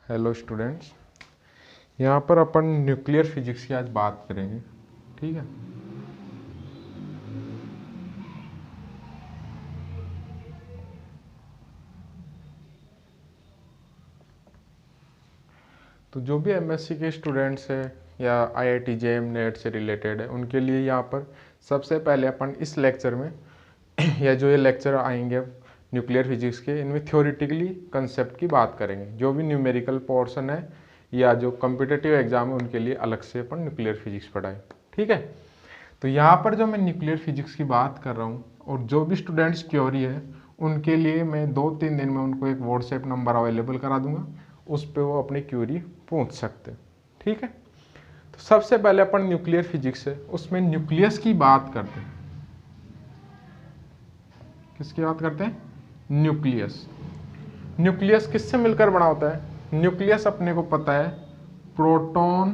Hello students, यहाँ पर अपन nuclear physics की आज बात करेंगे। ठीक है। तो जो भी एमएससी के स्टूडेंट्स हैं या आईआईटी जेएम नेट से रिलेटेड है, उनके लिए यहाँ पर सबसे पहले अपन इस लेक्चर में या जो ये लेक्चर आएंगे न्यूक्लियर फिजिक्स के, इनमें थ्योरेटिकली कंसेप्ट की बात करेंगे। जो भी न्यूमेरिकल पोर्शन है या जो कम्पिटिटिव एग्जाम है उनके लिए अलग से अपन न्यूक्लियर फिजिक्स पढ़ाएं। ठीक है। तो यहाँ पर जो मैं न्यूक्लियर फिजिक्स की बात कर रहा हूँ और जो भी स्टूडेंट्स क्यूरी है उनके लिए मैं 2-3 दिन में उनको एक व्हाट्सएप नंबर अवेलेबल करा दूंगा, उस पर वो अपनी क्यूरी पूछ सकते हैं। ठीक है। तो सबसे पहले अपन न्यूक्लियर फिजिक्स है उसमें न्यूक्लियस की बात करते हैं। किसकी बात करते हैं? न्यूक्लियस। न्यूक्लियस किससे मिलकर बना होता है? न्यूक्लियस अपने को पता है प्रोटॉन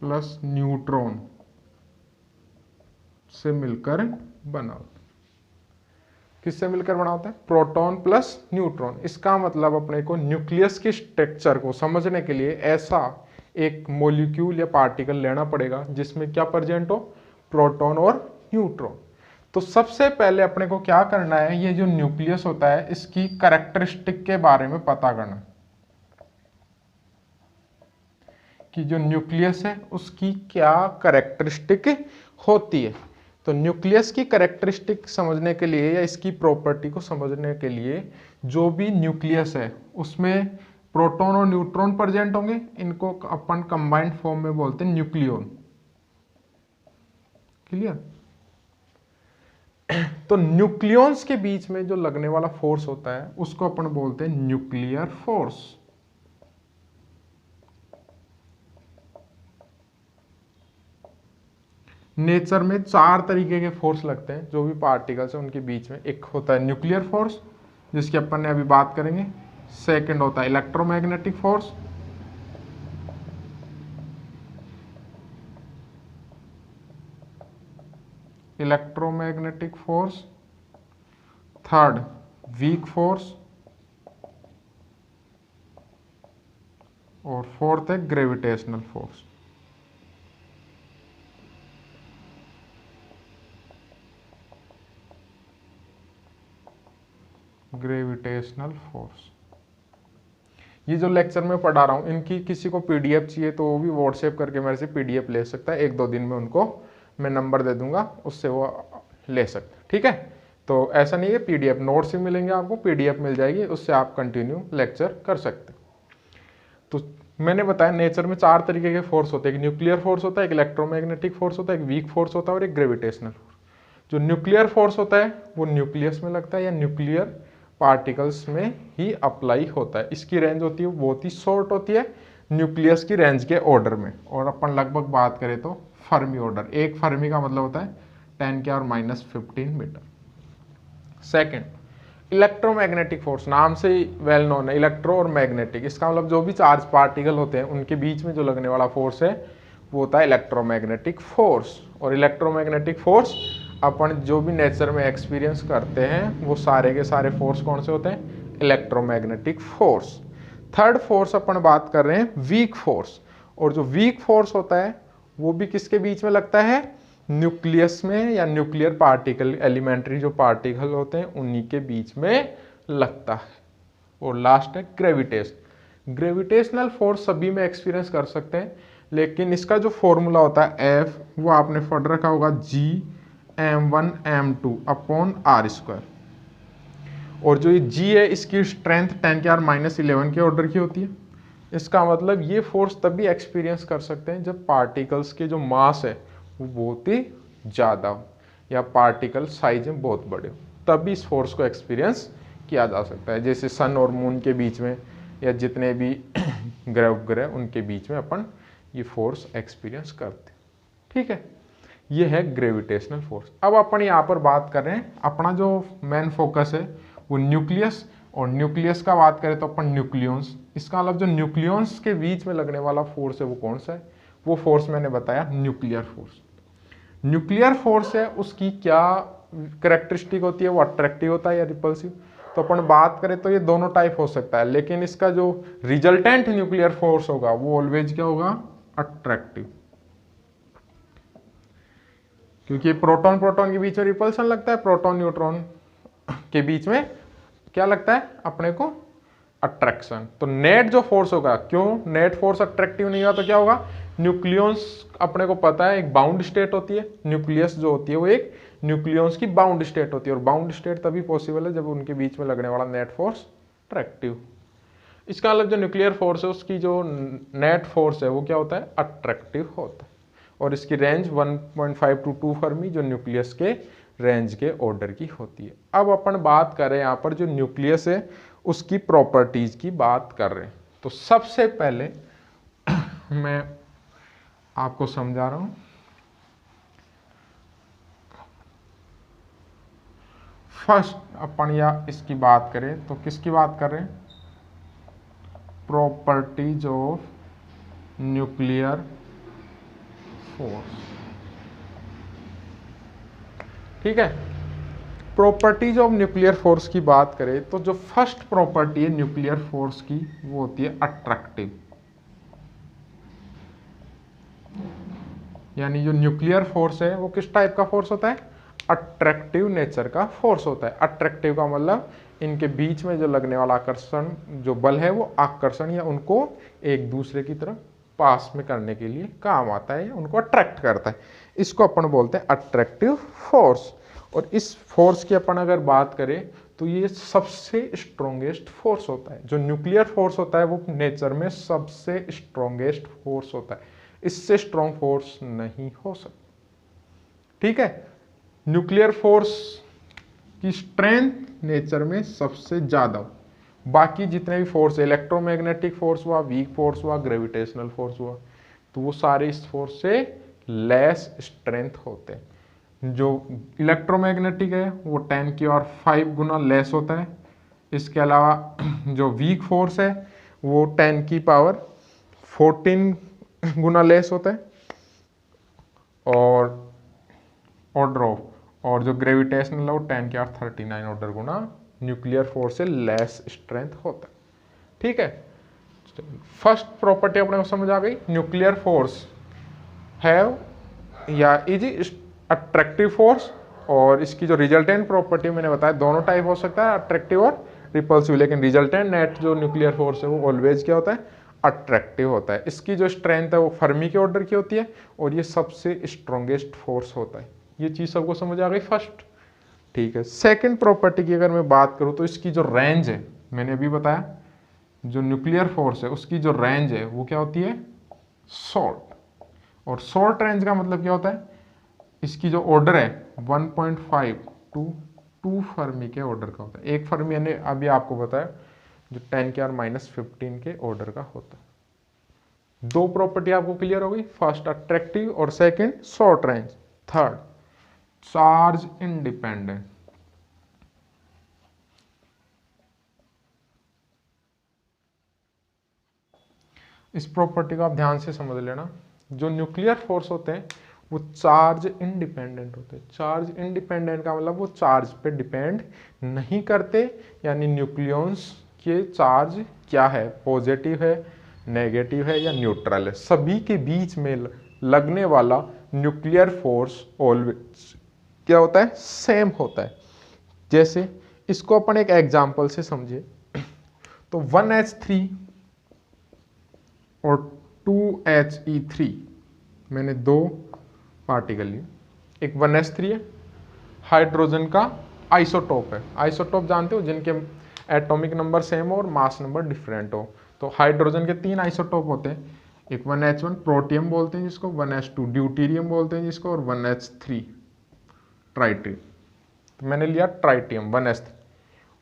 प्लस न्यूट्रॉन से मिलकर बना होता है। किससे मिलकर बना होता है? Proton plus neutron. इसका मतलब अपने को न्यूक्लियस के स्ट्रक्चर को समझने के लिए ऐसा एक मॉलिक्यूल या पार्टिकल लेना पड़ेगा जिसमें क्या प्रेजेंट हो? प्रोटॉन और न्यूट्रॉन। तो सबसे पहले अपने को क्या करना है, ये जो न्यूक्लियस होता है इसकी कैरेक्टरिस्टिक के बारे में पता करना कि जो न्यूक्लियस है उसकी क्या कैरेक्टरिस्टिक होती है। तो न्यूक्लियस की कैरेक्टरिस्टिक समझने के लिए या इसकी प्रॉपर्टी को समझने के लिए जो भी न्यूक्लियस है उसमें प्रोटॉन और न्यूट्रॉन प्रेजेंट होंगे। इनको अपन कंबाइंड फॉर्म में बोलते हैं न्यूक्लियॉन। क्लियर? तो न्यूक्लियॉन्स के बीच में जो लगने वाला फोर्स होता है उसको अपन बोलते हैं न्यूक्लियर फोर्स। नेचर में 4 तरीके के फोर्स लगते हैं जो भी पार्टिकल्स हैं उनके बीच में। एक होता है न्यूक्लियर फोर्स जिसकी अपन ने अभी बात करेंगे। सेकंड होता है electromagnetic force. Electromagnetic force. Third weak force. और फोर्थ है ग्रेविटेशनल फोर्स। Gravitational force. ये जो लेक्चर में पढ़ा रहा हूँ इनकी किसी को पीडीएफ चाहिए तो वो भी व्हाट्सएप करके मेरे से पीडीएफ ले सकता है। 1-2 दिन में उनको मैं नंबर दे दूंगा, उससे वो ले सकते हैं। ठीक है। तो ऐसा नहीं है, पीडीएफ नोट्स भी मिलेंगे आपको, पीडीएफ मिल जाएगी, उससे आप कंटिन्यू लेक्चर कर सकते हैं। तो मैंने बताया नेचर में 4 तरीके के फोर्स होते हैं। एक न्यूक्लियर फोर्स होता है, एक इलेक्ट्रोमैग्नेटिक फोर्स होता है, एक वीक फोर्स होता है और एक ग्रेविटेशनल फोर्स। जो न्यूक्लियर फोर्स होता है वो न्यूक्लियस में लगता है या न्यूक्लियर पार्टिकल्स में ही अप्लाई होता है। इसकी रेंज होती है बहुत ही शॉर्ट होती है न्यूक्लियस की रेंज के ऑर्डर में। और अपन लगभग बात करें तो फर्मी ऑर्डर, एक फर्मी का मतलब होता है 10⁻⁻15 मीटर। सेकंड इलेक्ट्रोमैग्नेटिक फोर्स, नाम से ही वेल नोन है, इलेक्ट्रो और मैग्नेटिक। इसका मतलब जो भी चार्ज पार्टिकल होते हैं उनके बीच में जो लगने वाला फोर्स है वो होता है इलेक्ट्रोमैग्नेटिक फोर्स। और इलेक्ट्रोमैग्नेटिक फोर्स अपन जो भी नेचर में एक्सपीरियंस करते हैं वो सारे के सारे फोर्स कौन से होते हैं? Electromagnetic force. थर्ड फोर्स अपन बात कर रहे हैं वीक फोर्स। और जो वीक फोर्स होता है वो भी किसके बीच में लगता है? न्यूक्लियस में या न्यूक्लियर पार्टिकल, एलिमेंट्री जो पार्टिकल होते हैं उन्हीं के बीच में लगता है। और लास्ट है ग्रेविटेशन। ग्रेविटेशनल फोर्स सभी में एक्सपीरियंस कर सकते हैं, लेकिन इसका जो फॉर्मूला होता है F वो आपने पढ़ रखा होगा Gm1m2/r²। और जो ये G है इसकी स्ट्रेंथ 10⁻⁻11 के ऑर्डर की होती है। इसका मतलब ये फोर्स तभी एक्सपीरियंस कर सकते हैं जब पार्टिकल्स के जो मास है वो बहुत ही ज़्यादा हो या पार्टिकल साइज में बहुत बड़े हो, तभी इस फोर्स को एक्सपीरियंस किया जा सकता है। जैसे सन और मून के बीच में या जितने भी ग्रह उपग्रह उनके बीच में अपन ये फोर्स एक्सपीरियंस करते हैं। ठीक है। ये है ग्रेविटेशनल फोर्स। अब अपन यहाँ पर बात कर रहे हैं, अपना जो मेन फोकस है वो न्यूक्लियस। और न्यूक्लियस का बात करें तो अपन न्यूक्लियॉन्स। इसका मतलब जो न्यूक्लियॉन्स के बीच में लगने वाला फोर्स है वो कौन सा है? वो फोर्स मैंने बताया न्यूक्लियर फोर्स। न्यूक्लियर फोर्स है उसकी क्या कैरेक्टरिस्टिक होती है? वो अट्रैक्टिव होता है या रिपल्सिव? तो अपन बात करें तो ये दोनों टाइप हो सकता है, लेकिन इसका जो रिजल्टेंट न्यूक्लियर फोर्स होगा वो ऑलवेज क्या होगा, अट्रैक्टिव, क्योंकि प्रोटॉन प्रोटॉन के बीच में रिपल्सन लगता है, प्रोटॉन न्यूट्रॉन के बीच में क्या लगता है अपने को, अट्रैक्शन। तो नेट जो फोर्स होगा, क्यों नेट फोर्स अट्रैक्टिव नहीं होगा तो क्या होगा, न्यूक्लियंस अपने को पता है एक बाउंड स्टेट होती है, न्यूक्लियस जो होती है वो एक न्यूक्लियंस की बाउंड स्टेट होती है, और बाउंड स्टेट तभी पॉसिबल है जब उनके बीच में लगने वाला नेट फोर्स अट्रैक्टिव। इसका मतलब जो न्यूक्लियर फोर्स है उसकी जो नेट फोर्स है वो क्या होता है, अट्रैक्टिव होता है, और इसकी रेंज 1.5 to 2 फर्मी जो न्यूक्लियस के रेंज के ऑर्डर की होती है। अब अपन बात करें यहाँ पर जो न्यूक्लियस है उसकी प्रॉपर्टीज की बात कर रहे हैं। तो सबसे पहले मैं आपको समझा रहा हूं, फर्स्ट अपन या इसकी बात करें तो किसकी बात कर रहे हैं, प्रॉपर्टीज ऑफ न्यूक्लियर फोर्स। ठीक है, प्रॉपर्टीज ऑफ न्यूक्लियर फोर्स की बात करें तो जो फर्स्ट प्रॉपर्टी है न्यूक्लियर फोर्स की वो होती है अट्रैक्टिव, यानी जो न्यूक्लियर फोर्स है वो किस टाइप का फोर्स होता है, अट्रैक्टिव नेचर का फोर्स होता है। अट्रैक्टिव का मतलब इनके बीच में जो लगने वाला आकर्षण जो बल है वो आकर्षण या उनको एक दूसरे की तरफ पास में करने के लिए काम आता है, उनको अट्रैक्ट करता है, इसको अपन बोलते हैं अट्रैक्टिव फोर्स। और इस फोर्स की अपन अगर बात करें तो ये सबसे स्ट्रॉन्गेस्ट फोर्स होता है, जो न्यूक्लियर फोर्स होता है वो नेचर में सबसे स्ट्रॉन्गेस्ट फोर्स होता है, इससे स्ट्रॉन्ग फोर्स नहीं हो सकता। ठीक है, न्यूक्लियर फोर्स की स्ट्रेंथ नेचर में सबसे ज्यादा, बाकी जितने भी फोर्स, इलेक्ट्रोमैग्नेटिक फोर्स हुआ, वीक फोर्स हुआ, ग्रेविटेशनल फोर्स हुआ, तो वो सारे इस फोर्स से लेस स्ट्रेंथ होते हैं। जो इलेक्ट्रोमैग्नेटिक है वो 10⁵ गुना लेस होता है। इसके अलावा जो वीक फोर्स है वो 10⁻14 गुना लेस होता है, और ऑर्डर ऑफ, और जो ग्रेविटेशनल है वो 10⁻39 ऑर्डर गुना न्यूक्लियर फोर्स से लेस स्ट्रेंथ होता है। ठीक है, फर्स्ट प्रॉपर्टी अपने को समझ आ गई, न्यूक्लियर फोर्स हैव या इज अट्रैक्टिव फोर्स, और इसकी जो रिजल्टेंट प्रॉपर्टी मैंने बताया दोनों टाइप हो सकता है, अट्रैक्टिव और रिपल्सिव, लेकिन रिजल्टेंट नेट जो न्यूक्लियर फोर्स है वो ऑलवेज क्या होता है, अट्रैक्टिव होता है। इसकी जो स्ट्रेंथ है वो फर्मी के ऑर्डर की होती है, और ये सबसे स्ट्रॉन्गेस्ट फोर्स होता है। ये चीज सबको समझ आ गई फर्स्ट। ठीक है, सेकेंड प्रॉपर्टी की अगर मैं बात करूं तो इसकी जो रेंज है, मैंने अभी बताया जो न्यूक्लियर फोर्स है उसकी जो रेंज है वो क्या होती है, शॉर्ट, और शॉर्ट रेंज का मतलब क्या होता है, इसकी जो ऑर्डर है 1.5 to 2 फर्मी के ऑर्डर का होता है। एक फर्मी मैंने अभी आपको बताया जो 10⁻⁻15 के ऑर्डर का होता है। दो प्रॉपर्टी आपको क्लियर हो गई, फर्स्ट अट्रैक्टिव और second short range. Third charge independent. इस प्रॉपर्टी को आप ध्यान से समझ लेना, जो न्यूक्लियर फोर्स होते हैं वो चार्ज इंडिपेंडेंट होते हैं। चार्ज इंडिपेंडेंट का मतलब वो चार्ज पे डिपेंड नहीं करते, यानी न्यूक्लियंस के चार्ज क्या है, पॉजिटिव है, नेगेटिव है या न्यूट्रल है, सभी के बीच में लगने वाला न्यूक्लियर फोर्स ऑलवेज क्या होता है, सेम होता है। जैसे इसको अपन एक एग्जांपल से समझे तो 1H3 और 2He3 मैंने दो पार्टिकल लिए, एक 1H3 है, हाइड्रोजन का आइसोटोप है। आइसोटोप जानते हो, जिनके एटॉमिक नंबर सेम हो और मास नंबर डिफरेंट हो। तो हाइड्रोजन के 3 आइसोटोप होते हैं, एक 1H1 प्रोटियम बोलते हैं जिसको, 1H2 ड्यूटीरियम बोलते हैं जिसको, और 1H3 ट्राइटियम। तो मैंने लिया ट्राइटियम 1H3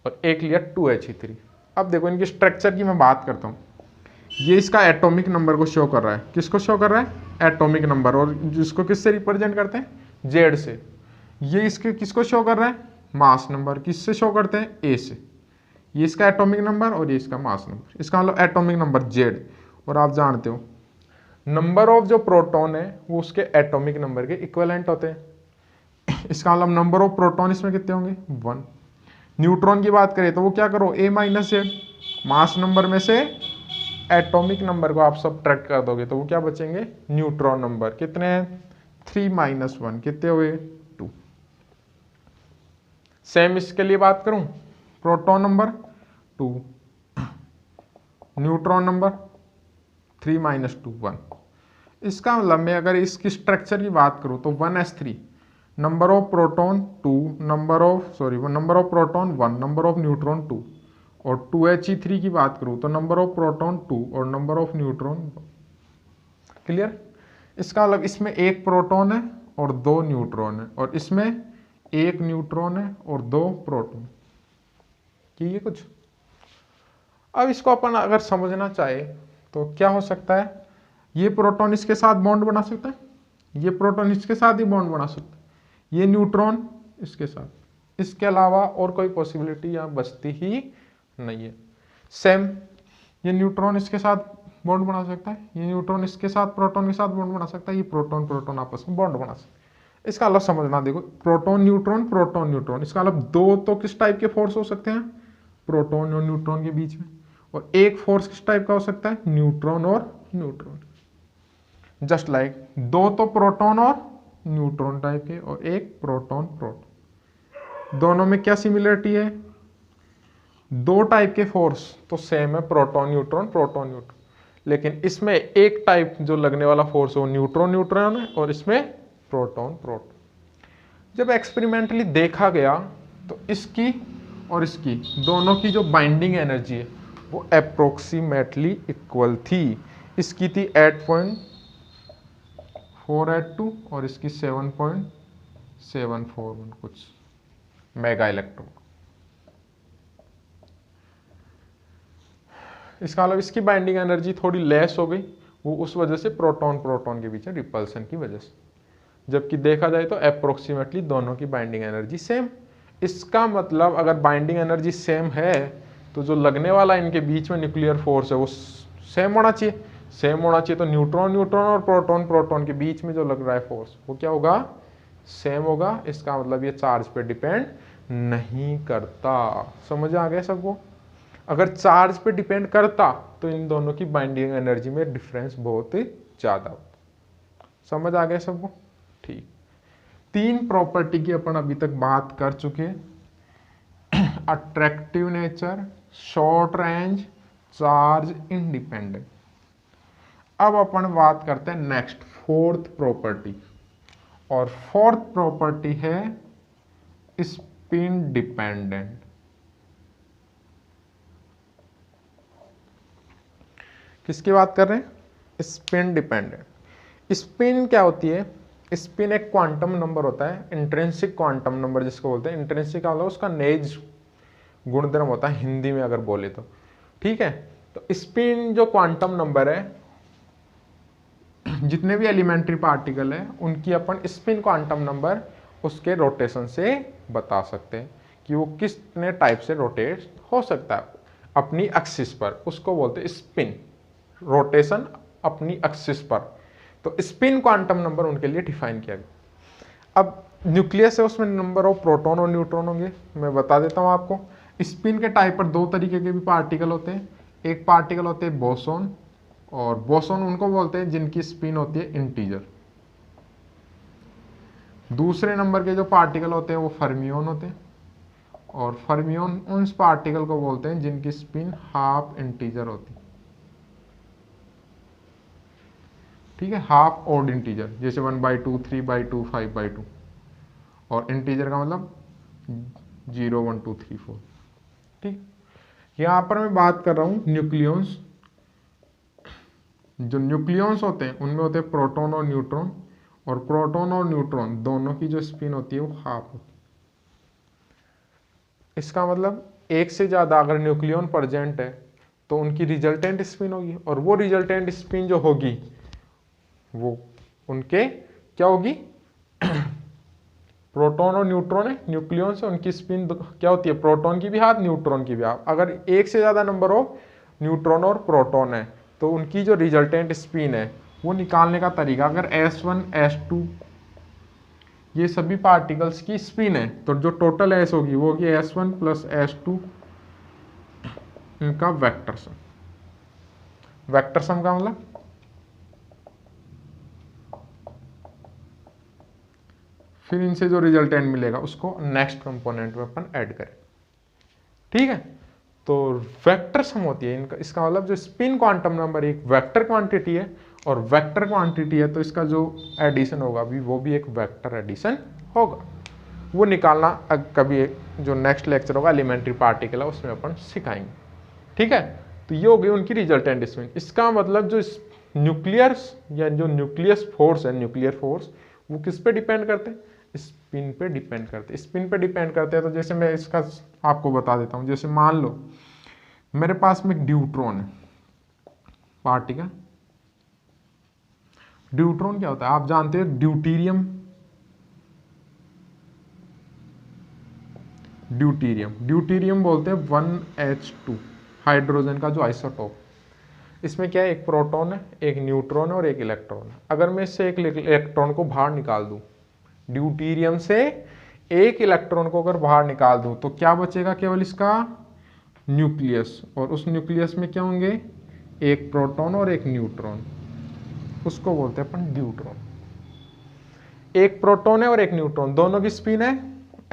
और एक लिया 2He3। अब देखो इनकी स्ट्रक्चर की मैं बात करता हूँ, ये इसका एटॉमिक नंबर को शो कर रहा है, किसको शो कर रहा है, एटॉमिक नंबर, और जिसको किससे रिप्रेजेंट करते हैं, जेड से। ये इसके किसको शो कर रहा है, मास नंबर, किससे शो करते हैं, ए से। ये इसका एटॉमिक नंबर और ये इसका मास नंबर, इसका मतलब एटॉमिक नंबर जेड। और आप जानते हो नंबर ऑफ जो प्रोटॉन है वो उसके एटॉमिक नंबर के इक्विवेलेंट होते हैं। इसका मतलब नंबर ऑफ प्रोटॉन इसमें कितने होंगे, 1। न्यूट्रॉन की बात करें तो वो क्या करो, a minus Z, mass number में से एटॉमिक नंबर को आप सब ट्रैक कर दोगे तो वो क्या बचेंगे, न्यूट्रॉन नंबर। कितने हैं, 3 माइनस 1, कितने हुए, 2। सेम इसके लिए बात करूं, proton number 2, neutron number 3 minus 2 1। इसका मतलब मैं अगर इसकी स्ट्रक्चर की बात करूं तो 1s3, number of proton 2, number of proton 1, number of neutron 2। और 2he3 की बात करूं तो नंबर ऑफ प्रोटॉन 2 और नंबर ऑफ न्यूट्रॉन 1। क्लियर। इसका मतलब इसमें एक प्रोटॉन है और 2 न्यूट्रॉन है, और इसमें एक न्यूट्रॉन है और 2 प्रोटॉन। कि ये कुछ, अब इसको अपन अगर समझना चाहे तो क्या हो सकता है, ये प्रोटॉन इसके साथ बॉन्ड बना सकता है, ये प्रोटॉन इसके साथ ही बॉन्ड बना सकता है, ये न्यूट्रॉन इसके साथ, इसके अलावा और कोई पॉसिबिलिटी यहाँ बचती ही नहीं है। सेम ये न्यूट्रॉन इसके साथ बॉन्ड बना सकता है, ये न्यूट्रॉन इसके साथ प्रोटॉन के साथ बॉन्ड बना सकता है, ये प्रोटॉन प्रोटॉन आपस में बॉन्ड बना सकता है। इसका अलग समझना, देखो प्रोटॉन न्यूट्रॉन, इसका मतलब दो तो किस टाइप के फोर्स हो सकते हैं, प्रोटॉन और न्यूट्रॉन के बीच में, और एक फोर्स किस टाइप का हो सकता है, न्यूट्रॉन और न्यूट्रॉन। जस्ट लाइक दो तो प्रोटॉन और न्यूट्रॉन टाइप के और एक प्रोटॉन प्रोटॉन। दोनों में क्या सिमिलरिटी है, दो टाइप के फोर्स तो सेम है, प्रोटॉन न्यूट्रॉन, लेकिन इसमें एक टाइप जो लगने वाला फोर्स है वो न्यूट्रॉन है, और इसमें प्रोटॉन। जब एक्सपेरिमेंटली देखा गया तो इसकी और इसकी दोनों की जो बाइंडिंग एनर्जी है वो अप्रोक्सीमेटली इक्वल थी। इसकी थी 8.482 और इसकी 7.741 कुछ मेगा इलेक्ट्रॉन। इसका मतलब इसकी बाइंडिंग एनर्जी थोड़ी लेस हो गई, वो उस वजह से प्रोटॉन के बीच में रिपल्सन की वजह से, जबकि देखा जाए तो अप्रोक्सीमेटली दोनों की बाइंडिंग एनर्जी सेम। इसका मतलब अगर बाइंडिंग एनर्जी सेम है तो जो लगने वाला इनके बीच में न्यूक्लियर फोर्स है वो सेम होना चाहिए, तो न्यूट्रॉन और प्रोटॉन के बीच में जो लग रहा है फोर्स वो क्या होगा, सेम होगा। इसका मतलब ये चार्ज पे डिपेंड नहीं करता। समझ आ गया सबको। अगर चार्ज पे डिपेंड करता तो इन दोनों की बाइंडिंग एनर्जी में डिफरेंस बहुत ज्यादा होता। समझ आ गया सबको, ठीक। 3 प्रॉपर्टी की अपन अभी तक बात कर चुके, attractive nature, short range, charge independent. अब अपन बात करते हैं नेक्स्ट 4th प्रॉपर्टी, और 4th प्रॉपर्टी है स्पिन डिपेंडेंट। किसकी बात कर रहे हैं, स्पिन डिपेंडेंट। स्पिन क्या होती है, स्पिन एक क्वांटम नंबर होता है, इंट्रिंसिक क्वांटम नंबर जिसको बोलते हैं। इंट्रिंसिक का मतलब उसका नेज गुणधर्म होता है हिंदी में अगर बोले तो, ठीक है। तो स्पिन जो क्वांटम नंबर है, जितने भी एलिमेंट्री पार्टिकल है उनकी अपन स्पिन क्वांटम नंबर उसके रोटेशन से बता सकते हैं कि वो कितने टाइप से रोटेट हो सकता है अपनी एक्सिस पर, उसको बोलते हैं स्पिन, रोटेशन अपनी एक्सिस पर। तो स्पिन क्वांटम नंबर उनके लिए डिफाइन किया गया। अब न्यूक्लियस है, उसमें नंबर ऑफ प्रोटॉन और न्यूट्रॉन होंगे, मैं बता देता हूं आपको। स्पिन के टाइप पर 2 तरीके के भी पार्टिकल होते हैं। एक पार्टिकल होते हैं बोसोन, और बोसोन उनको बोलते हैं जिनकी स्पिन होती है इंटीजर। दूसरे नंबर के जो पार्टिकल होते हैं वो फर्मियोन होते हैं, और फर्मियोन उन पार्टिकल को बोलते हैं जिनकी स्पिन हाफ इंटीजर होती है, ठीक है, हाफ ऑड इंटीजर, जैसे 1/2, 3/2, 5/2, और इंटीजर का मतलब 0, 1, 2, 3, 4, ठीक। यहां पर मैं बात कर रहा हूं न्यूक्लियॉन्स। जो न्यूक्लियॉन्स होते हैं उनमें होते हैं प्रोटॉन और न्यूट्रॉन, और प्रोटॉन और न्यूट्रॉन दोनों की जो स्पिन होती है वो हाफ होती है। इसका मतलब एक से ज्यादा अगर न्यूक्लियॉन प्रेजेंट है तो उनकी रिजल्टेंट स्पिन होगी, और वो रिजल्टेंट स्पिन जो होगी वो उनके क्या होगी, प्रोटॉन और न्यूट्रॉन है, न्यूक्लियॉन से उनकी स्पिन क्या होती है, प्रोटॉन की भी हाफ, न्यूट्रॉन की भी हाफ। अगर एक से ज्यादा नंबर ऑफ न्यूट्रॉन और प्रोटॉन है तो उनकी जो रिजल्टेंट स्पिन है वो निकालने का तरीका, अगर S1 S2 ये सभी पार्टिकल्स की स्पिन है, तो जो टोटल एस होगी वो होगी S1 प्लस S2 इनका वेक्टर सम। वेक्टर सम का मतलब फिर इनसे जो रिजल्टेंट मिलेगा उसको नेक्स्ट कंपोनेंट में अपन ऐड करें। ठीक है, तो वेक्टर सम होती है इनका, इसका मतलब जो स्पिन क्वांटम नंबर एक वेक्टर क्वांटिटी है और वेक्टर क्वांटिटी है, तो इसका जो एडिशन होगा भी वो भी एक वेक्टर एडिशन होगा। वो निकालना कभी जो नेक्स्ट लेक्चर होगा एलिमेंट्री पार्टिकल है उसमें अपन सिखाएंगे। ठीक है, तो ये हो गई उनकी रिजल्टेंट स्पिन। इसका मतलब जो न्यूक्लियर या जो न्यूक्लियस फोर्स है, न्यूक्लियर फोर्स वो किस पे डिपेंड करते हैं? स्पिन पे डिपेंड करते हैं। स्पिन पे डिपेंड करते हैं तो जैसे मैं इसका आपको बता देता हूँ। जैसे मान लो मेरे पास में एक ड्यूट्रॉन है पार्टिकल। ड्यूट्रॉन क्या होता है आप जानते हो? ड्यूटीरियम, ड्यूटीरियम बोलते हैं 1H2 हाइड्रोजन का जो आइसोटोप। इसमें क्या है, एक प्रोटॉन है, एक न्यूट्रॉन है और एक इलेक्ट्रॉन है। अगर मैं इससे एक इलेक्ट्रॉन को बाहर निकाल दूं, ड्यूटीरियम से एक इलेक्ट्रॉन को अगर बाहर निकाल दूं तो क्या बचेगा? केवल इसका न्यूक्लियस, और उस न्यूक्लियस में क्या होंगे? एक प्रोटॉन और एक न्यूट्रॉन। उसको बोलते हैं अपन ड्यूट्रॉन। एक प्रोटॉन है और एक न्यूट्रॉन, दोनों की स्पिन है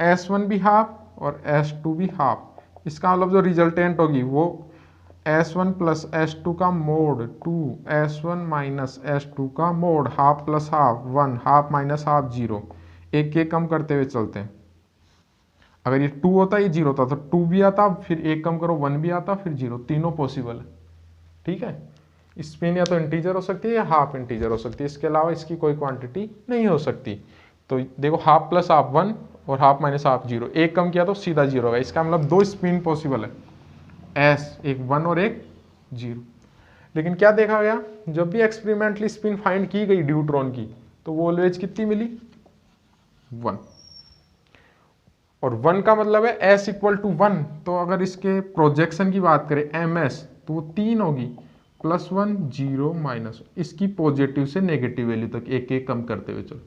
S1 भी हाफ और S2 भी हाफ। इसका मतलब जो रिजल्टेंट होगी वो S1 प्लस S2 का मोड 2, S1 माइनस S2 का mode half plus half 1, half minus half 0। एक एक कम करते हुए चलते हैं। अगर ये 2 होता ये 0 होता तो 2 भी आता, फिर एक कम करो 1 भी आता, फिर 0, तीनों पॉसिबल है। ठीक है, स्पिन या तो इंटीजर हो सकती है या हाफ इंटीजर हो सकती है, इसके अलावा इसकी कोई क्वांटिटी नहीं हो सकती। तो देखो हाफ प्लस हाफ 1 और हाफ माइनस हाफ 0, एक कम किया तो सीधा 0 होगा। इसका मतलब 2 स्पिन पॉसिबल है, एस एक 1 और एक 0। लेकिन क्या देखा गया, जब भी एक्सपेरिमेंटली स्पिन फाइंड की गई ड्यूट्रॉन की तो वो ऑलवेज कितनी मिली? 1। और 1 का मतलब है S इक्वल टू 1। तो अगर इसके प्रोजेक्शन की बात करें MS तो वो 3 होगी, +1 0 -1। इसकी पॉजिटिव से नेगेटिव वैल्यू तक एक एक कम करते हुए चलो,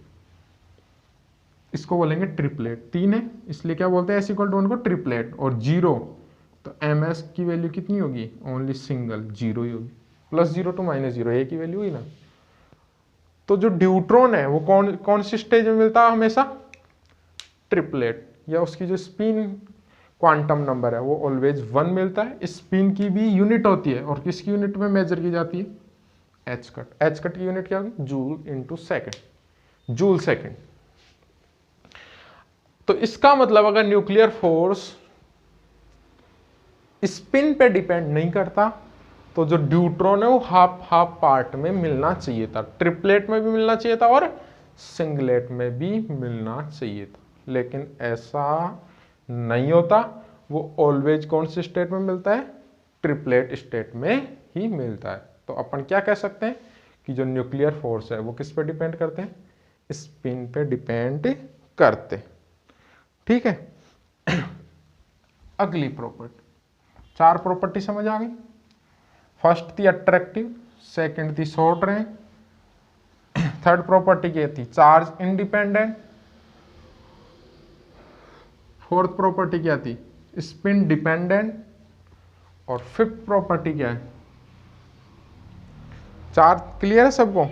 इसको बोलेंगे ट्रिपलेट। 3 है इसलिए क्या बोलते हैं S इक्वल टू 1 को ट्रिपलेट। और 0 तो MS की वैल्यू कितनी होगी? ओनली सिंगल 0 ही होगी। +0 to -0 एक ही वैल्यू हुई ना। तो जो ड्यूट्रॉन है वो कौन सी स्टेज में मिलता है हमेशा? ट्रिपलेट। या उसकी जो स्पिन क्वांटम नंबर है वो ऑलवेज 1 मिलता है। स्पिन की भी यूनिट होती है और किसकी यूनिट में मेजर की जाती है? H cut. एच कट की यूनिट क्या होगी? Joule into second, joule second. तो इसका मतलब अगर न्यूक्लियर फोर्स स्पिन पे डिपेंड नहीं करता तो जो ड्यूट्रॉन है वो हाफ हाफ पार्ट में मिलना चाहिए था। ट्रिपलेट में भी मिलना चाहिए था और सिंगलेट में भी मिलना चाहिए था, लेकिन ऐसा नहीं होता। वो ऑलवेज कौन से स्टेट में मिलता है? ट्रिपलेट स्टेट में ही मिलता है। तो अपन क्या कह सकते हैं कि जो न्यूक्लियर फोर्स है वो किस पे डिपेंड करते हैं? स्पिन पे डिपेंड करते। ठीक है, अगली प्रॉपर्टी, 4 प्रॉपर्टी समझ आ गई। फर्स्ट थी अट्रैक्टिव, सेकंड थी शॉर्ट रेंज, थर्ड प्रॉपर्टी क्या थी? चार्ज इंडिपेंडेंट, फोर्थ प्रॉपर्टी क्या थी? स्पिन डिपेंडेंट, और फिफ्थ प्रॉपर्टी क्या है? 4 क्लियर है सबको?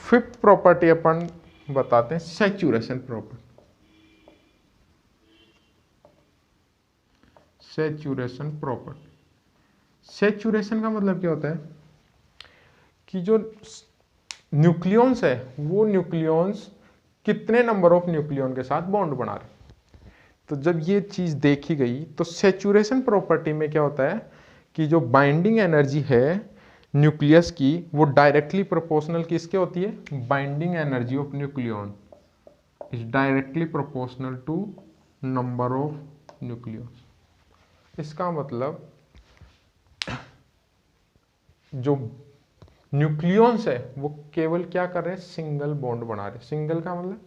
फिफ्थ प्रॉपर्टी अपन बताते हैं saturation property. Saturation property, saturation का मतलब क्या होता है कि जो न्यूक्लियॉन्स है वो न्यूक्लियॉन्स कितने नंबर ऑफ न्यूक्लियॉन के साथ बॉन्ड बना रहे। तो जब ये चीज देखी गई तो सैचुरेशन प्रॉपर्टी में क्या होता है कि जो बाइंडिंग एनर्जी है न्यूक्लियस की वो डायरेक्टली प्रोपोर्शनल किसके होती है? Binding energy of nucleon is directly proportional to number of nucleons. इसका मतलब जो न्यूक्लियॉन्स है वो केवल क्या कर रहे हैं? सिंगल बॉन्ड बना रहे हैं। सिंगल का मतलब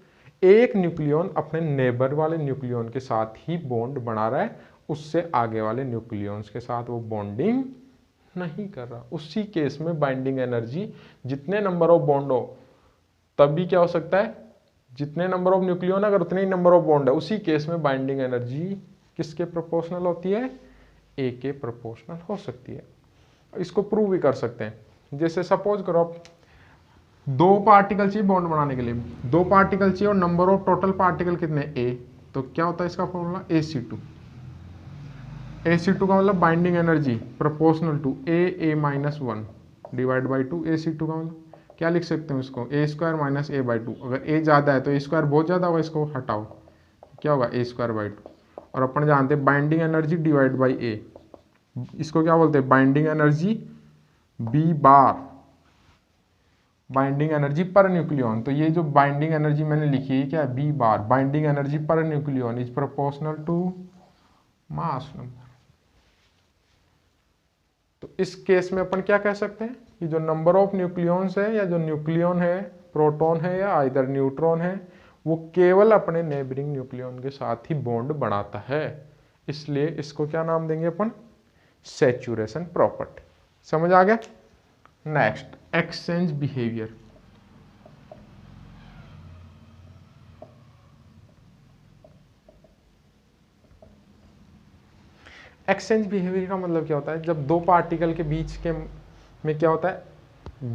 एक न्यूक्लियॉन अपने नेबर वाले न्यूक्लियॉन के साथ ही बॉन्ड बना रहा है, उससे आगे वाले न्यूक्लियॉन्स के साथ वो बॉन्डिंग नहीं कर रहा। उसी केस में बाइंडिंग एनर्जी जितने नंबर ऑफ बॉन्ड हो तब भी क्या हो सकता है? जितने नंबर ऑफ न्यूक्लियन अगर उतने ही नंबर ऑफ बॉन्ड है, उसी केस में बाइंडिंग एनर्जी किसके प्रोपोर्शनल होती है, ए के प्रोपोर्शनल हो सकती है। इसको प्रूव भी कर सकते हैं। जैसे सपोज करो आप दो पार्टिकल चाहिए बॉन्ड बनाने के लिए, दो पार्टिकल चाहिए और नंबर ऑफ टोटल पार्टिकल कितने, ए, तो क्या होता है इसका फॉर्मूला, AC2। AC2 का मतलब binding energy proportional to A minus 1 divide by 2। AC2 का मतलब क्या लिख सकते हैं उसको, A square minus A by 2। अगर ए ज़्यादा है तो ए स्क्वायर बहुत ज़्यादा होगा, इसको हटाओ क्या होगा, ए स्क्वायर बाई 2। और अपन जानते हैं binding energy divide by A, इसको क्या बोलते हैं, binding energy B bar, binding energy per nucleon. तो ये जो बाइंडिंग एनर्जी मैंने लिखी है क्या है, B bar, binding energy per nucleon is proportional to mass number. तो इस केस में अपन क्या कह सकते हैं कि जो नंबर ऑफ न्यूक्लियंस है या जो न्यूक्लियन है, प्रोटॉन है या इधर न्यूट्रॉन है, वो केवल अपने नेबरिंग न्यूक्लियन के साथ ही बॉन्ड बनाता है। इसलिए इसको क्या नाम देंगे अपन, सैचुरेशन प्रॉपर्टी। समझ आ गया। Next, exchange behaviour. Exchange behaviour का मतलब क्या होता है, जब दो पार्टिकल के बीच के में क्या होता है,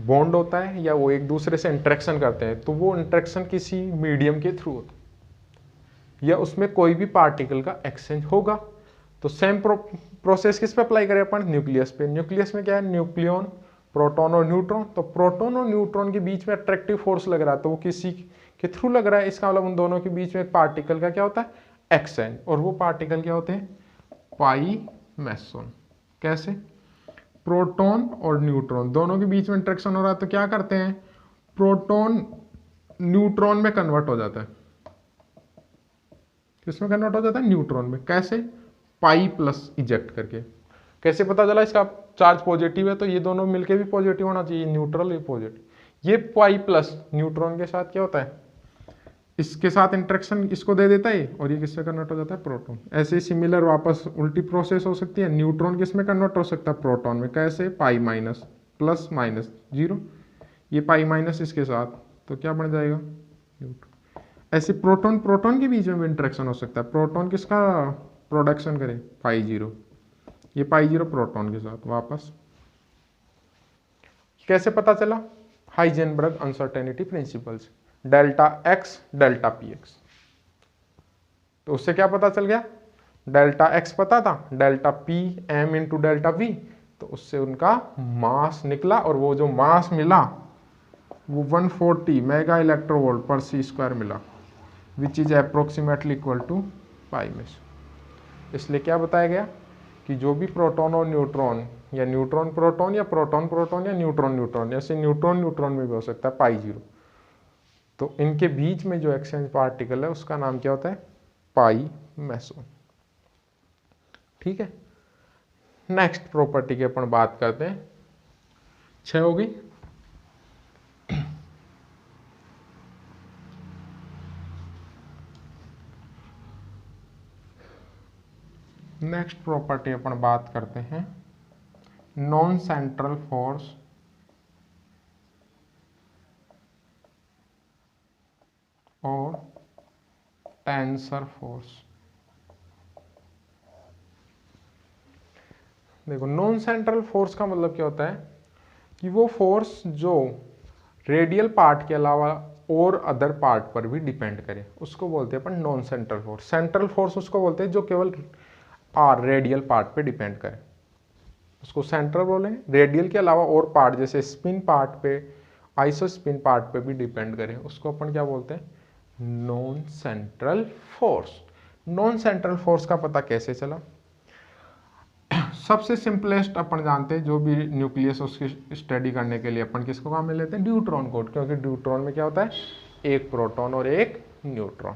बॉन्ड होता है या वो एक दूसरे से इंटरेक्शन करते हैं, तो वो इंटरेक्शन किसी मीडियम के थ्रू होता है या उसमें कोई भी पार्टिकल का एक्सचेंज होगा। तो सेम प्रोसेस किस पे अप्लाई करें अपन, न्यूक्लियस पे। न्यूक्लियस में क्या है, न्यूक्लियन, प्रोटॉन और न्यूट्रॉन। तो प्रोटॉन और न्यूट्रॉन के बीच में अट्रैक्टिव फोर्स लग रहा है, तो वो किसी के थ्रू लग रहा है। इसका मतलब उन दोनों के बीच में एक पार्टिकल का क्या होता है, एक्सचेंज। और वो पार्टिकल क्या होते हैं, पाई मेसोन। कैसे, प्रोटॉन और न्यूट्रॉन दोनों के बीच में इंटरेक्शन हो रहा है, तो क्या करते हैं, प्रोटॉन न्यूट्रॉन में कन्वर्ट हो जाता है। किसमें कन्वर्ट हो जाता है, न्यूट्रॉन में। कैसे, पाई प्लस इजेक्ट करके। कैसे पता चला, इसका चार्ज पॉजिटिव है तो ये दोनों मिलके भी पॉजिटिव होना चाहिए, न्यूट्रल, ये पॉजिटिव। ये पाई प्लस न्यूट्रॉन के साथ क्या होता है, इसके साथ इंटरेक्शन इसको दे देता है और ये किससे कन्वर्ट हो जाता है, प्रोटॉन। ऐसे ही सिमिलर वापस उल्टी प्रोसेस हो सकती है, न्यूट्रॉन किसमें कन्वर्ट हो सकता है, प्रोटॉन में। कैसे, पाई माइनस प्लस माइनस 0, ये पाई माइनस इसके साथ, तो क्या बन जाएगा, न्यूट्रॉन। ऐसे प्रोटॉन प्रोटॉन के बीच में भी इंटरेक्शन हो सकता है। प्रोटॉन किसका प्रोडक्शन करे, पाई 0, ये पाई 0 प्रोटॉन के साथ वापस। कैसे पता चला, Heisenberg uncertainty principles, delta x delta P x. तो उससे क्या पता चल गया, डेल्टा एक्स पता था, delta P M into delta V, तो उससे उनका मास निकला और वो जो मास मिला वो 140 मेगा इलेक्ट्रोवोल्ट पर सी स्क्वायर मिला, which is approximately equal to pi meson. इसलिए क्या बताया गया कि जो भी प्रोटॉन और न्यूट्रॉन या न्यूट्रॉन प्रोटॉन या प्रोटॉन प्रोटॉन या न्यूट्रॉन न्यूट्रॉन, ऐसे न्यूट्रॉन न्यूट्रॉन में भी हो सकता है पाई 0, तो इनके बीच में जो एक्सचेंज पार्टिकल है उसका नाम क्या होता है, पाई मेसोन। ठीक है। नेक्स्ट प्रॉपर्टी की अपन बात करते हैं, 6 हो गई। नेक्स्ट प्रॉपर्टी अपन बात करते हैं नॉन सेंट्रल फोर्स और टेंसर फोर्स। देखो, नॉन सेंट्रल फोर्स का मतलब क्या होता है कि वो फोर्स जो रेडियल पार्ट के अलावा और अदर पार्ट पर भी डिपेंड करे, उसको बोलते हैं अपन non central force. Central force उसको बोलते हैं जो केवल रेडियल पार्ट पे डिपेंड करे, उसको सेंट्रल बोलेंगे। रेडियल के अलावा और पार्ट जैसे स्पिन पार्ट पे, आइसो स्पिन पार्ट पे भी डिपेंड करे, उसको अपन क्या बोलते हैं, non central force. Non central force का पता कैसे चला, सबसे सिंपलेस्ट अपन जानते हैं, जो भी न्यूक्लियस उसकी स्टडी करने के लिए अपन किसको काम में लेते हैं, ड्यूट्रॉन को, क्योंकि ड्यूट्रॉन में क्या होता है, एक प्रोटॉन और एक न्यूट्रॉन।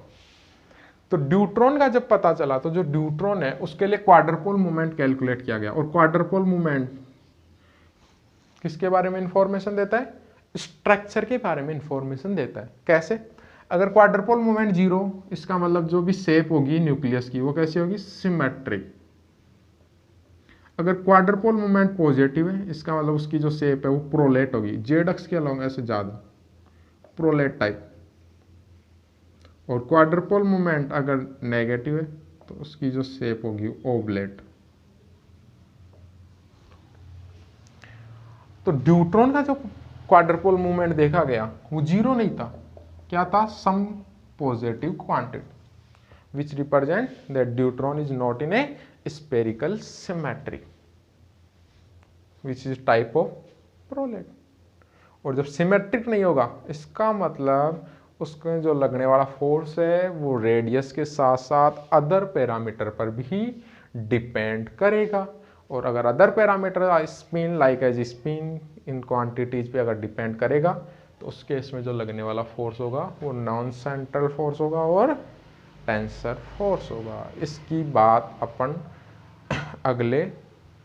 तो ड्यूट्रॉन का जब पता चला तो जो ड्यूट्रॉन है उसके लिए क्वाड्रपोल मूवमेंट कैलकुलेट किया गया, और क्वाड्रपोल मूवमेंट किसके बारे में इंफॉर्मेशन देता है, स्ट्रक्चर के बारे में इंफॉर्मेशन देता है। कैसे, अगर क्वाड्रपोल मूवमेंट 0, इसका मतलब जो भी शेप होगी न्यूक्लियस की वो कैसी होगी, सिमेट्रिक। अगर क्वाड्रपोल मूवमेंट पॉजिटिव है, इसका मतलब उसकी जो शेप है वो प्रोलेट होगी, जेड अक्ष के अलोंग ऐसे ज्यादा प्रोलेट टाइप। और क्वाड्रपोल मोमेंट अगर नेगेटिव है तो उसकी जो शेप होगी ओवलेट। तो ड्यूट्रॉन का जो क्वाड्रपोल मूवमेंट देखा गया वो जीरो नहीं था, क्या था, some positive quantity which represent that deuteron is not in a spherical symmetry which is type of prolate. और जब सिमेट्रिक नहीं होगा इसका मतलब उसके जो लगने वाला फोर्स है वो रेडियस के साथ साथ अदर पैरामीटर पर भी डिपेंड करेगा। और अगर other parameter spin like as spin in quantities पे अगर डिपेंड करेगा तो उस केस में जो लगने वाला फोर्स होगा वो नॉन सेंट्रल फोर्स होगा और टेंसर फोर्स होगा। इसकी बात अपन अगले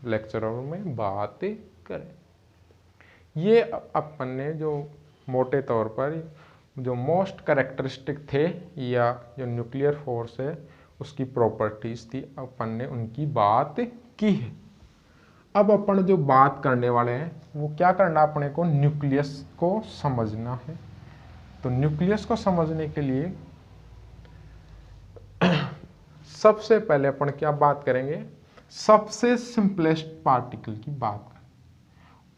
लेक्चरों में बात करें। ये अपन ने जो मोटे तौर पर जो मोस्ट कैरेक्टरिस्टिक थे या जो न्यूक्लियर फोर्स है उसकी प्रॉपर्टीज थी अपन ने उनकी बात की है। अब अपन जो बात करने वाले हैं वो क्या करना, अपने को न्यूक्लियस को समझना है। तो न्यूक्लियस को समझने के लिए सबसे पहले अपन क्या बात करेंगे, सबसे सिंपलेस्ट पार्टिकल की बात करें।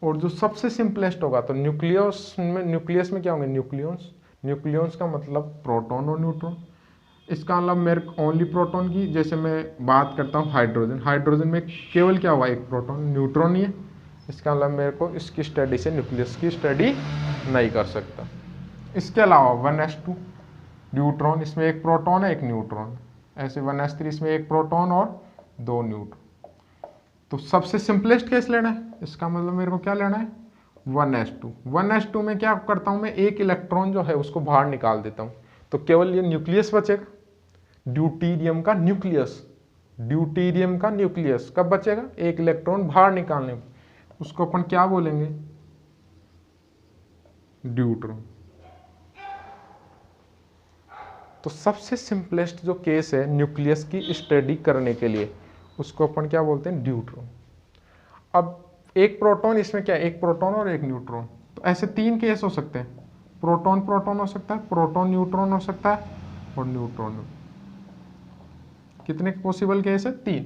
और जो सबसे सिंपलेस्ट होगा तो न्यूक्लियस में क्या होंगे, न्यूक्लियॉन्स। न्यूक्लियॉन्स का मतलब प्रोटॉन और न्यूट्रॉन। इसका मतलब मेरे ओनली प्रोटॉन की, जैसे मैं बात करता हूँ हाइड्रोजन, हाइड्रोजन में केवल क्या हुआ, एक प्रोटॉन, न्यूट्रॉन ही है। इसका मतलब मेरे को इसकी स्टडी से न्यूक्लियस की स्टडी नहीं कर सकता। इसके अलावा 1s2 न्यूट्रॉन, इसमें एक प्रोटॉन है एक न्यूट्रॉन। ऐसे 1s3 इसमें एक प्रोटॉन और 2 न्यूट्रॉन। तो सबसे सिंपलेस्ट केस लेना है, इसका मतलब मेरे को क्या लेना है 1s2। 1s2 में क्या करता हूँ मैं, एक इलेक्ट्रॉन जो है उसको बाहर निकाल देता हूँ तो केवल ये न्यूक्लियस बचेगा। ड्यूटीरियम का न्यूक्लियस, ड्यूटीरियम का न्यूक्लियस कब बचेगा, एक इलेक्ट्रॉन बाहर निकालने, उसको अपन क्या बोलेंगे, ड्यूट्रॉन। तो सबसे सिंपलेस्ट जो केस है न्यूक्लियस की स्टडी करने के लिए उसको अपन क्या बोलते हैं, ड्यूट्रॉन। अब एक प्रोटॉन, इसमें क्या, एक प्रोटॉन और एक न्यूट्रॉन। तो ऐसे 3 केस हो सकते हैं, प्रोटॉन प्रोटॉन हो सकता है, प्रोटॉन न्यूट्रॉन हो सकता है और न्यूट्रॉन। कितने पॉसिबल केस है, 3।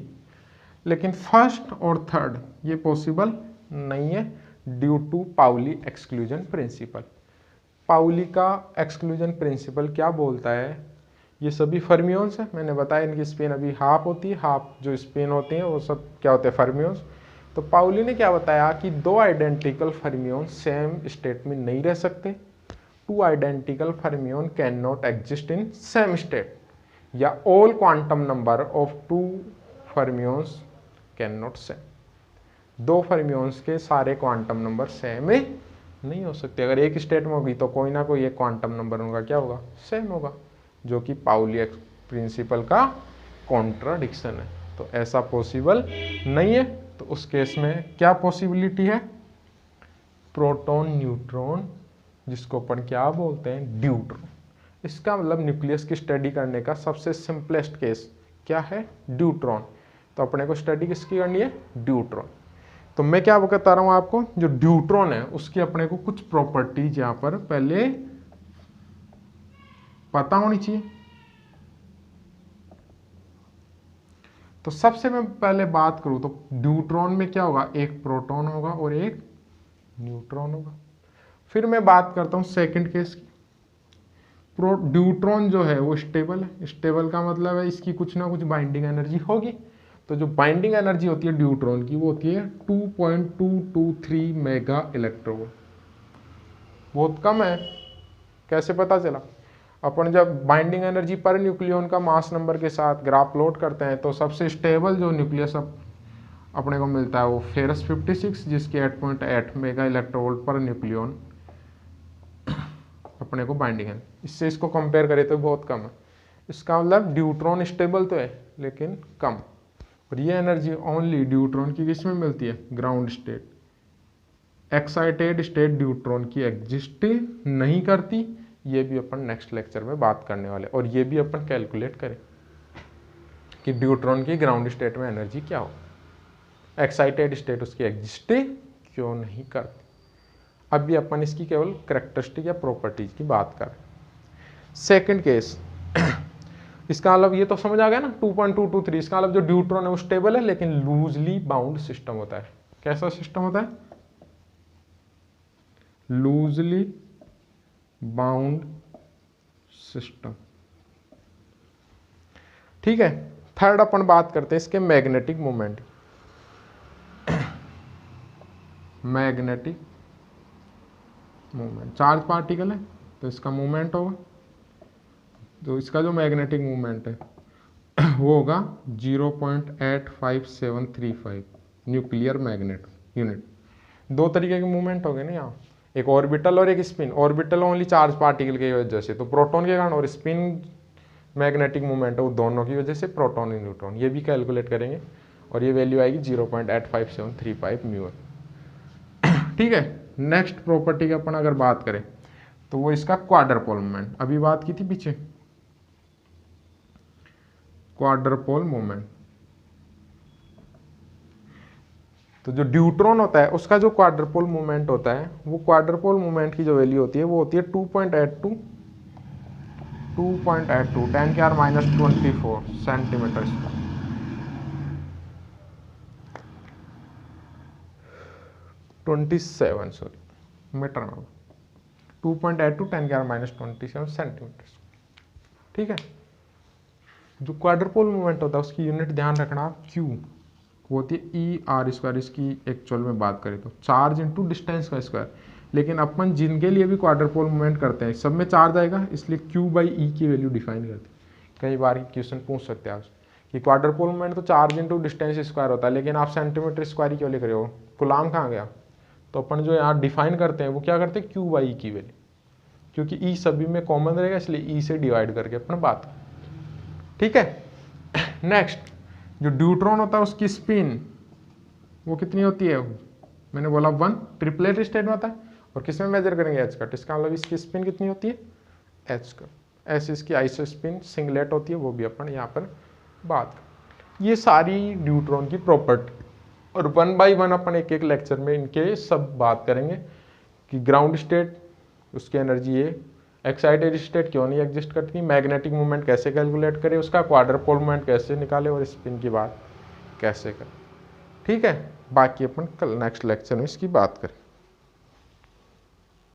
लेकिन फर्स्ट और थर्ड ये पॉसिबल नहीं है due to Pauli exclusion principle. Pauli का एक्सक्लूजन प्रिंसिपल क्या बोलता है, ये सभी फर्मियोन्स हैं, मैंने बताया इनकी स्पिन अभी हाफ होती है, हाफ जो स्पिन होती है वो सब क्या होते हैं, फर्मियोन्स। तो पाउली ने क्या बताया कि 2 आइडेंटिकल फर्मियोन सेम स्टेट में नहीं रह सकते। 2 identical fermion can not exist in same state, या all quantum number of 2 fermions can not same. 2 fermions के सारे क्वांटम नंबर सेम नहीं हो सकते। अगर एक स्टेट में होगी तो कोई ना कोई एक क्वांटम नंबर उनका क्या होगा, सेम होगा, जो कि पाउली प्रिंसिपल का कॉन्ट्राडिक्शन है। तो ऐसा पॉसिबल नहीं है। तो उस केस में क्या पॉसिबिलिटी है, प्रोटॉन न्यूट्रॉन, जिसको अपन क्या बोलते हैं, ड्यूट्रॉन। इसका मतलब न्यूक्लियस की स्टडी करने का सबसे सिंपलेस्ट केस क्या है, ड्यूट्रॉन। तो अपने को स्टडी किसकी करनी है, ड्यूट्रॉन। तो मैं क्या बता रहा हूं आपको, जो ड्यूट्रॉन है उसकी अपने को कुछ प्रॉपर्टीज यहां पर पहले पता होनी चाहिए। तो सबसे मैं पहले बात करूं तो ड्यूट्रॉन में क्या होगा, एक प्रोटॉन होगा और एक न्यूट्रॉन होगा। फिर मैं बात करता हूं सेकंड केस की। ड्यूट्रॉन जो है वो स्टेबल है। स्टेबल का मतलब है इसकी कुछ ना कुछ बाइंडिंग एनर्जी होगी। तो जो बाइंडिंग एनर्जी होती है ड्यूट्रॉन की वो होती है 2.223 मेगा इलेक्ट्रॉन। बहुत कम है। कैसे पता चला, अपन जब बाइंडिंग एनर्जी पर न्यूक्लियन का मास नंबर के साथ ग्राफ प्लॉट करते हैं तो सबसे स्टेबल जो न्यूक्लियस अपने को मिलता है वो फेरस 56, जिसके 8.8 मेगा इलेक्ट्रोवोल्ट पर न्यूक्लियन अपने को बाइंडिंग है। इससे इसको कंपेयर करें तो बहुत कम है। इसका मतलब ड्यूट्रॉन स्टेबल तो है लेकिन कम। और ये एनर्जी ओनली ड्यूट्रॉन की किस में मिलती है, ground state. Excited state deuteron की एग्जिस्ट नहीं करती। ये भी अपन नेक्स्ट लेक्चर में बात करने वाले, और ये भी अपन कैलकुलेट करें कि ड्यूट्रॉन की ग्राउंड स्टेट में एनर्जी क्या हो, एक्साइटेड स्टेट उसकी एग्जिस्ट क्यों नहीं करती। अभी अपन इसकी केवल कैरेक्टरिस्टिक या प्रॉपर्टीज की बात करें। सेकंड केस इसका मतलब ये तो समझ आ गया ना 2.223, इसका मतलब जो ड्यूट्रॉन है वो स्टेबल है लेकिन लूजली बाउंड सिस्टम होता है। कैसा सिस्टम होता है? Loosely bound system. ठीक है, थर्ड अपन बात करते हैं इसके magnetic moment. Magnetic moment, charge particle है तो इसका मोमेंट होगा, तो इसका जो मैग्नेटिक मोमेंट है वो होगा 0.85735 न्यूक्लियर मैग्नेट यूनिट। दो तरीके के मूवमेंट हो गए ना यहाँ, एक ऑर्बिटल और एक spin. Orbital only charge particle की वजह से, तो प्रोटॉन के कारण, और स्पिन मैग्नेटिक मूवमेंट है वो दोनों की वजह से, प्रोटॉन और न्यूट्रॉन। ये भी कैलकुलेट करेंगे और ये वैल्यू आएगी 0.85735 म्यू। ठीक है, नेक्स्ट प्रॉपर्टी की अपन अगर बात करें तो वो इसका क्वाड्रपोल मोमेंट, अभी बात की थी पीछे, क्वाड्रपोल मोमेंट। तो जो ड्यूट्रॉन होता है उसका जो क्वाड्रपोल मोमेंट होता है, वो क्वाड्रपोल मोमेंट की जो वैल्यू होती है वो होती है 2.82 10⁻⁻24 सेंटीमीटर स्क्वायर। 27 सॉरी मीटर में, 2.82 10⁻⁻27 सेंटीमीटर। ठीक है, जो क्वाड्रपोल मूवमेंट होता है उसकी यूनिट ध्यान रखना क्यू, वो होती है E/r²। इसकी एक्चुअल में बात करें तो चार्ज इंटू डिस्टेंस का स्क्वायर, लेकिन अपन जिनके लिए भी क्वाड्रपोल मूवमेंट करते हैं सब में चार्ज आएगा, इसलिए Q/E की वैल्यू डिफाइन करते हैं। कई बार क्वेश्चन पूछ सकते हैं आप कि क्वाड्रपोल मूवमेंट तो चार्ज इंटू डिस्टेंस स्क्वायर होता है, लेकिन आप सेंटीमीटर स्क्वायर ही क्यों लिख रहे हो, कूलाम कहाँ गया? तो अपन जो यहाँ डिफाइन करते हैं वो क्या करते हैं, Q/E की वैल्यू, क्योंकि E सभी में कॉमन रहेगा इसलिए E से डिवाइड करके अपन बात। ठीक है, नेक्स्ट जो ड्यूट्रॉन होता है उसकी स्पिन वो कितनी होती है, मैंने बोला 1, ट्रिपलेट स्टेट में होता है, और किस में मेजर करेंगे, एच कट। इसका मतलब इसकी स्पिन कितनी होती है, एच कट। ऐसे इसकी आइसो स्पिन सिंगलेट होती है, वो भी अपन यहाँ पर बात करें। ये सारी ड्यूट्रॉन की प्रॉपर्टी, और 1 बाय 1 अपन एक एक लेक्चर में इनके सब बात करेंगे कि ग्राउंड स्टेट उसकी एनर्जी है, एक्साइटेड स्टेट क्यों नहीं एग्जिस्ट करती, मैग्नेटिक मूवमेंट कैसे कैलकुलेट करें, उसका क्वाड्रपोल मूवमेंट कैसे निकाले, और स्पिन की बात कैसे करें। ठीक है, बाकी अपन कल नेक्स्ट लेक्चर में इसकी बात करें।